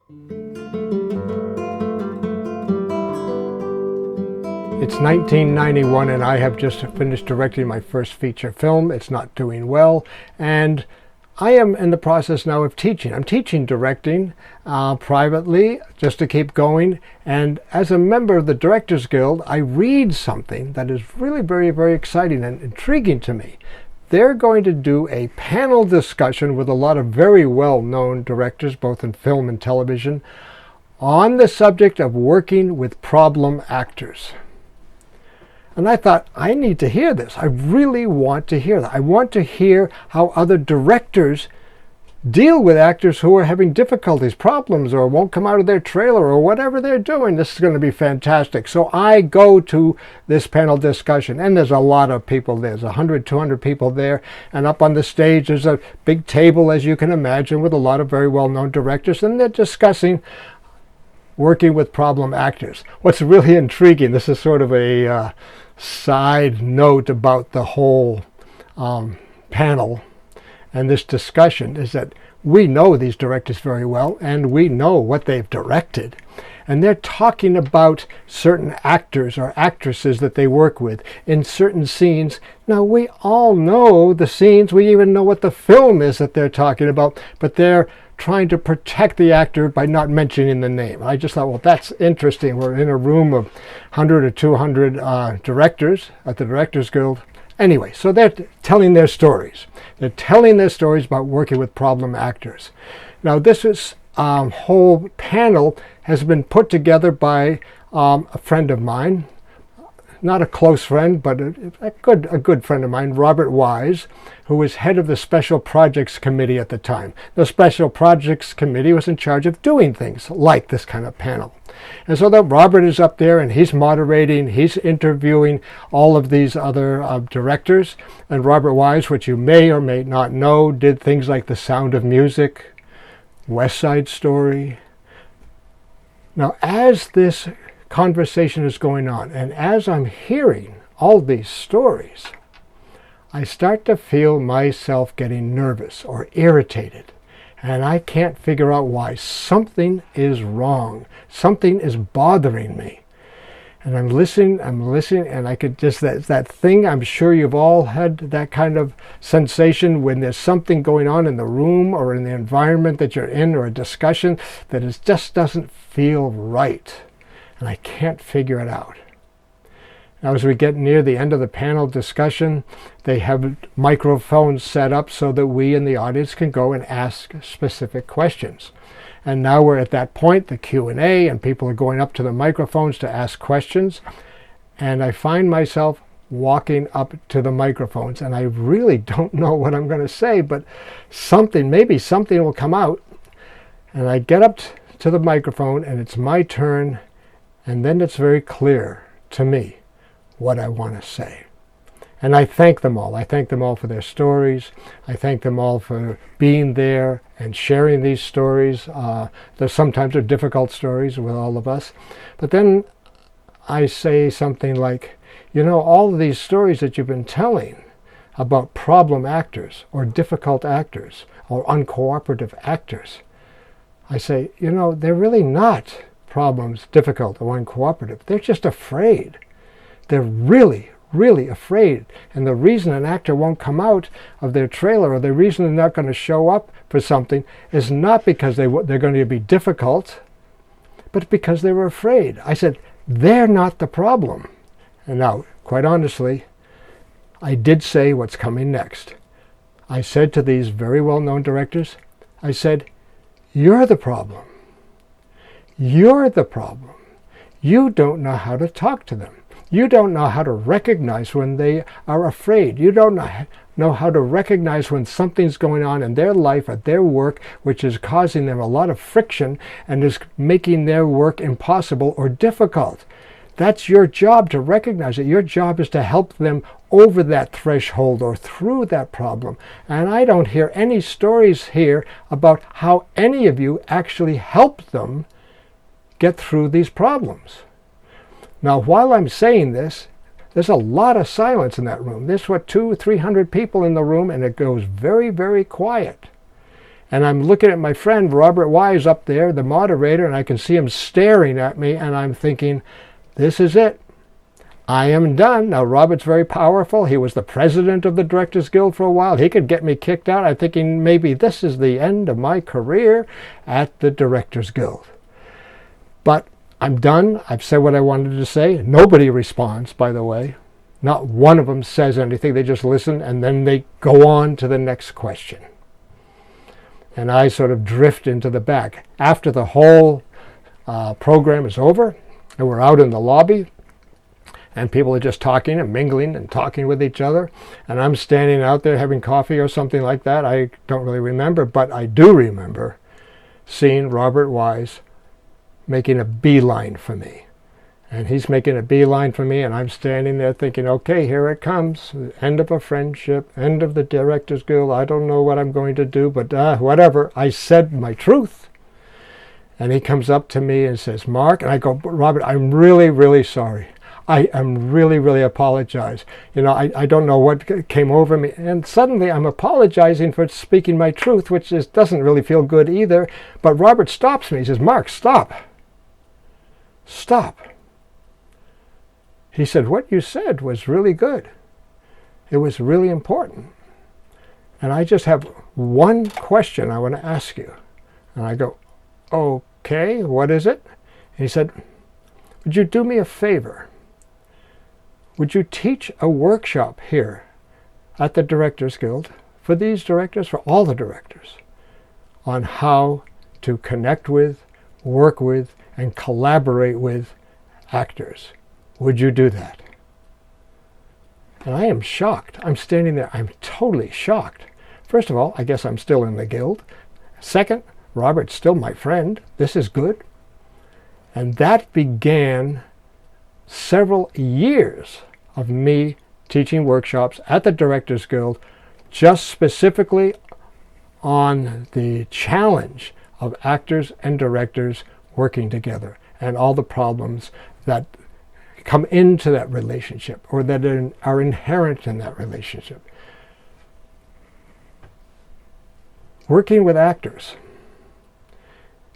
It's 1991 and I have just finished directing my first feature film. It's not doing well, and I am in the process now of teaching. I'm teaching directing privately just to keep going, and as a member of the Directors Guild, I read something that is really very, very exciting and intriguing to me. They're going to do a panel discussion with a lot of very well-known directors, both in film and television, on the subject of working with problem actors. And I thought, I need to hear this. I really want to hear that. I want to hear how other directors deal with actors who are having difficulties, problems, or won't come out of their trailer, or whatever they're doing. This is going to be fantastic. So I go to this panel discussion, and there's a lot of people there. There's 100, 200 people there. And up on the stage, there's a big table, as you can imagine, with a lot of very well-known directors, and they're discussing working with problem actors. What's really intriguing, this is sort of a side note about the whole panel and this discussion, is that we know these directors very well, and we know what they've directed. And they're talking about certain actors or actresses that they work with in certain scenes. Now, we all know the scenes. We even know what the film is that they're talking about, but they're trying to protect the actor by not mentioning the name. I just thought, well, that's interesting. We're in a room of 100 or 200 directors at the Directors Guild. Anyway, so they're telling their stories. They're telling their stories about working with problem actors. Now, this whole panel has been put together by a friend of mine, not a close friend, but a good friend of mine, Robert Wise, who was head of the Special Projects Committee at the time. The Special Projects Committee was in charge of doing things like this kind of panel. And so that Robert is up there, and he's moderating, he's interviewing all of these other directors. And Robert Wise, which you may or may not know, did things like The Sound of Music, West Side Story. Now, as this conversation is going on, and as I'm hearing all these stories, I start to feel myself getting nervous or irritated, and I can't figure out why. Something is wrong. Something is bothering me. And I'm listening, and I could just, that thing, I'm sure you've all had that kind of sensation when there's something going on in the room or in the environment that you're in, or a discussion that just doesn't feel right. And I can't figure it out. Now, as we get near the end of the panel discussion, they have microphones set up so that we in the audience can go and ask specific questions. And now we're at that point, the Q&A, and people are going up to the microphones to ask questions. And I find myself walking up to the microphones, and I really don't know what I'm going to say, but maybe something will come out. And I get up to the microphone, and it's my turn. And then it's very clear to me what I want to say. And I thank them all. I thank them all for their stories. I thank them all for being there and sharing these stories. Sometimes they're difficult stories with all of us. But then I say something like, all of these stories that you've been telling about problem actors or difficult actors or uncooperative actors, I say, they're really not problems, difficult or uncooperative. They're just afraid. They're really, really afraid. And the reason an actor won't come out of their trailer, or the reason they're not going to show up for something, is not because they're going to be difficult, but because they were afraid. I said, they're not the problem. And now, quite honestly, I did say what's coming next. I said to these very well-known directors, I said, you're the problem. You're the problem. You don't know how to talk to them. You don't know how to recognize when they are afraid. You don't know how to recognize when something's going on in their life or their work which is causing them a lot of friction and is making their work impossible or difficult. That's your job, to recognize it. Your job is to help them over that threshold or through that problem. And I don't hear any stories here about how any of you actually helped them get through these problems. Now, while I'm saying this, there's a lot of silence in that room. There's 200-300 people in the room, and it goes very, very quiet. And I'm looking at my friend Robert Wise up there, the moderator, and I can see him staring at me, and I'm thinking, this is it. I am done. Now, Robert's very powerful. He was the president of the Directors Guild for a while. He could get me kicked out. I'm thinking maybe this is the end of my career at the Directors Guild. But I'm done. I've said what I wanted to say. Nobody responds, by the way. Not one of them says anything. They just listen, and then they go on to the next question. And I sort of drift into the back. After the whole program is over, and we're out in the lobby, and people are just talking and mingling and talking with each other, and I'm standing out there having coffee or something like that. I don't really remember, but I do remember seeing Robert Wise making a beeline for me. And he's making a beeline for me, and I'm standing there thinking, okay, here it comes. End of a friendship, end of the Directors Guild. I don't know what I'm going to do, but whatever. I said my truth. And he comes up to me and says, Mark, and I go, Robert, I'm really, really sorry. I am really, really apologize. You know, I don't know what came over me. And suddenly I'm apologizing for speaking my truth, which doesn't really feel good either. But Robert stops me. He says, Mark, stop. Stop. He said, what you said was really good. It was really important. And I just have one question I want to ask you. And I go, okay, what is it? And he said, would you do me a favor? Would you teach a workshop here at the Directors Guild for these directors, for all the directors, on how to connect with, work with, and collaborate with actors? Would you do that? And I am shocked. I'm standing there. I'm totally shocked. First of all, I guess I'm still in the guild. Second, Robert's still my friend. This is good. And that began several years of me teaching workshops at the Directors Guild, just specifically on the challenge of actors and directors working together and all the problems that come into that relationship or that are inherent in that relationship. Working with actors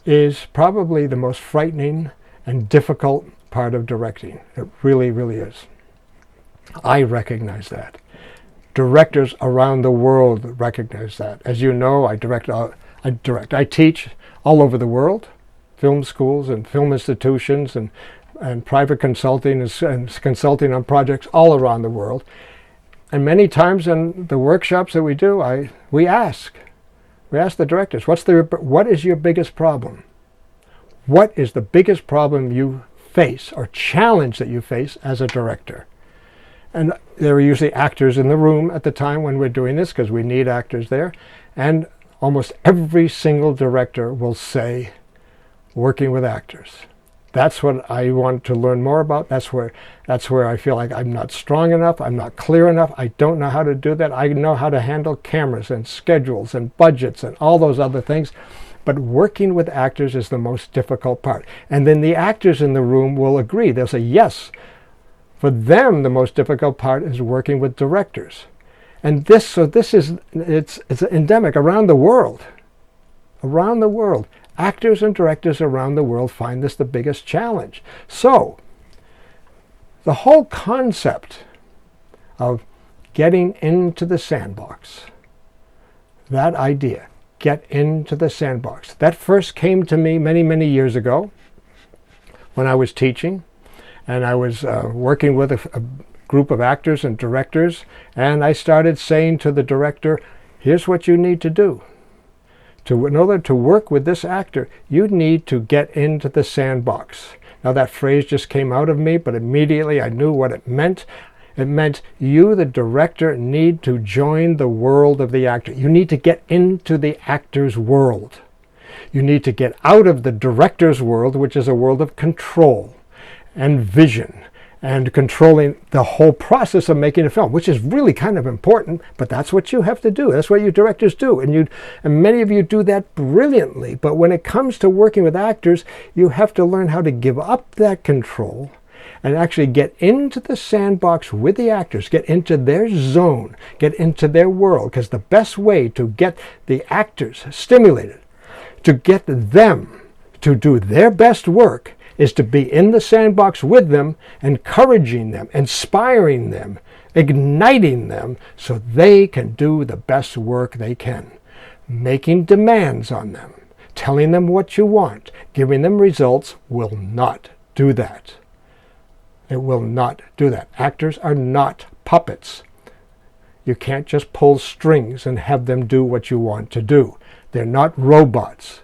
is probably the most frightening and difficult part of directing. It really, really is. I recognize that. Directors around the world recognize that. As you know, I teach all over the world, film schools and film institutions and private consulting and consulting on projects all around the world. And many times in the workshops that we do, we ask the directors, what is your biggest problem? What is the biggest problem you face or challenge that you face as a director? And there are usually actors in the room at the time when we're doing this, because we need actors there. And almost every single director will say, working with actors. That's what I want to learn more about. That's where I feel like I'm not strong enough. I'm not clear enough. I don't know how to do that. I know how to handle cameras and schedules and budgets and all those other things. But working with actors is the most difficult part. And then the actors in the room will agree. They'll say, yes, for them the most difficult part is working with directors. And it's endemic around the world. Around the world. Actors and directors around the world find this the biggest challenge. So, the whole concept of getting into the sandbox, that idea, get into the sandbox, that first came to me many, many years ago when I was teaching, and I was working with a group of actors and directors, and I started saying to the director, here's what you need to do. In order to work with this actor, you need to get into the sandbox. Now that phrase just came out of me, but immediately I knew what it meant. It meant you, the director, need to join the world of the actor. You need to get into the actor's world. You need to get out of the director's world, which is a world of control and vision and controlling the whole process of making a film, which is really kind of important, but that's what you have to do. That's what you directors do. And many of you do that brilliantly. But when it comes to working with actors, you have to learn how to give up that control and actually get into the sandbox with the actors, get into their zone, get into their world. Because the best way to get the actors stimulated, to get them to do their best work, is to be in the sandbox with them, encouraging them, inspiring them, igniting them so they can do the best work they can. Making demands on them, telling them what you want, giving them results will not do that. It will not do that. Actors are not puppets. You can't just pull strings and have them do what you want to do. They're not robots.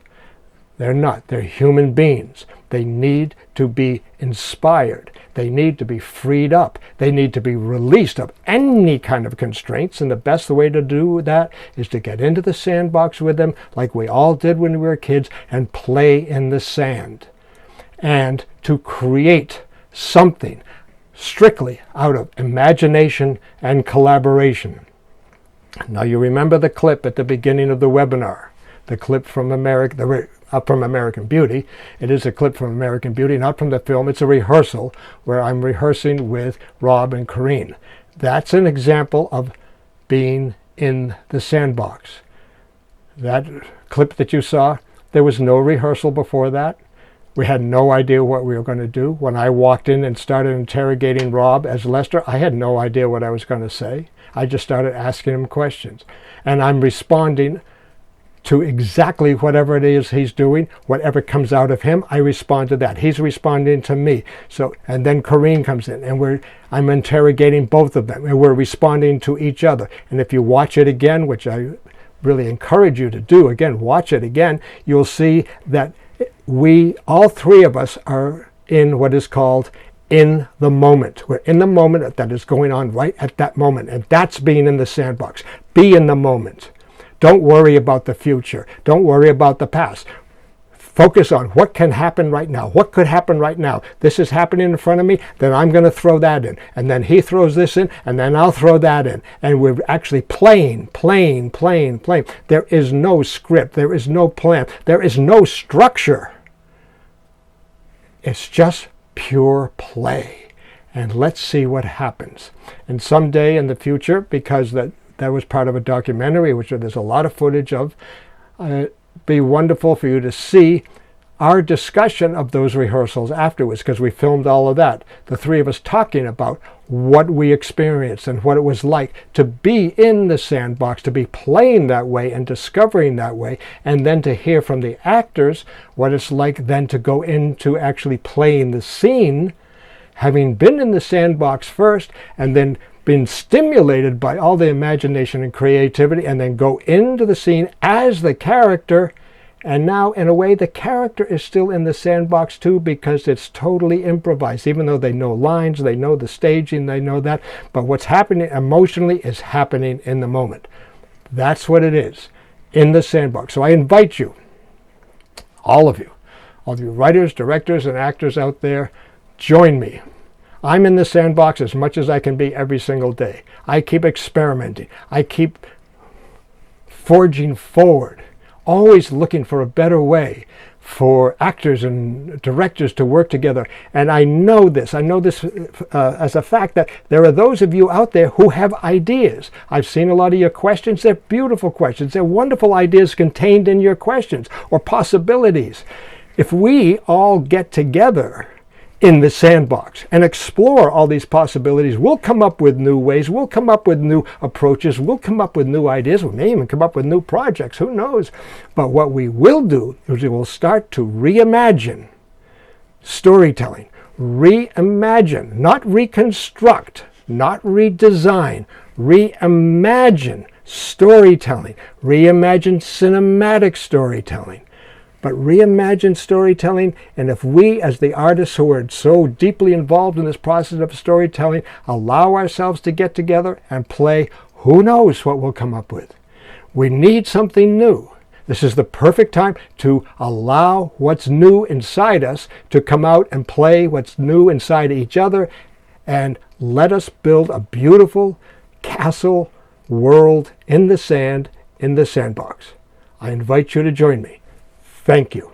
They're not. They're human beings. They need to be inspired. They need to be freed up. They need to be released of any kind of constraints. And the best way to do that is to get into the sandbox with them, like we all did when we were kids, and play in the sand. And to create something strictly out of imagination and collaboration. Now you remember the clip at the beginning of the webinar, the clip from American Beauty. It is a clip from American Beauty, not from the film. It's a rehearsal where I'm rehearsing with Rob and Corinne. That's an example of being in the sandbox. That clip that you saw, there was no rehearsal before that. We had no idea what we were going to do. When I walked in and started interrogating Rob as Lester, I had no idea what I was going to say. I just started asking him questions. And I'm responding to exactly whatever it is he's doing. Whatever comes out of him, I respond to that. He's responding to me. And then Corinne comes in, and I'm interrogating both of them, and we're responding to each other. And if you watch it again, which I really encourage you to do, again, watch it again, you'll see that all three of us are in what is called in the moment. We're in the moment that is going on right at that moment, and that's being in the sandbox. Be in the moment. Don't worry about the future. Don't worry about the past. Focus on what can happen right now. What could happen right now? This is happening in front of me, then I'm going to throw that in. And then he throws this in, and then I'll throw that in. And we're actually playing. There is no script. There is no plan. There is no structure. It's just pure play. And let's see what happens. And someday in the future, because that was part of a documentary, which there's a lot of footage of, it'd be wonderful for you to see our discussion of those rehearsals afterwards, because we filmed all of that. The three of us talking about what we experienced and what it was like to be in the sandbox, to be playing that way and discovering that way, and then to hear from the actors what it's like then to go into actually playing the scene, having been in the sandbox first and then been stimulated by all the imagination and creativity, and then go into the scene as the character. And now, in a way, the character is still in the sandbox too, because it's totally improvised. Even though they know lines, they know the staging, they know that. But what's happening emotionally is happening in the moment. That's what it is, in the sandbox. So I invite you, all of you writers, directors, and actors out there, join me. I'm in the sandbox as much as I can be every single day. I keep experimenting. I keep forging forward, always looking for a better way for actors and directors to work together. And I know this as a fact, that there are those of you out there who have ideas. I've seen a lot of your questions. They're beautiful questions. They're wonderful ideas contained in your questions, or possibilities. If we all get together in the sandbox and explore all these possibilities, we'll come up with new ways, we'll come up with new approaches, we'll come up with new ideas, we may even come up with new projects, who knows. But what we will do is we will start to reimagine storytelling. Reimagine, not reconstruct, not redesign. Reimagine storytelling. Reimagine cinematic storytelling. But reimagine storytelling, and if we, as the artists who are so deeply involved in this process of storytelling, allow ourselves to get together and play, who knows what we'll come up with. We need something new. This is the perfect time to allow what's new inside us to come out and play what's new inside each other, and let us build a beautiful castle world in the sand, in the sandbox. I invite you to join me. Thank you.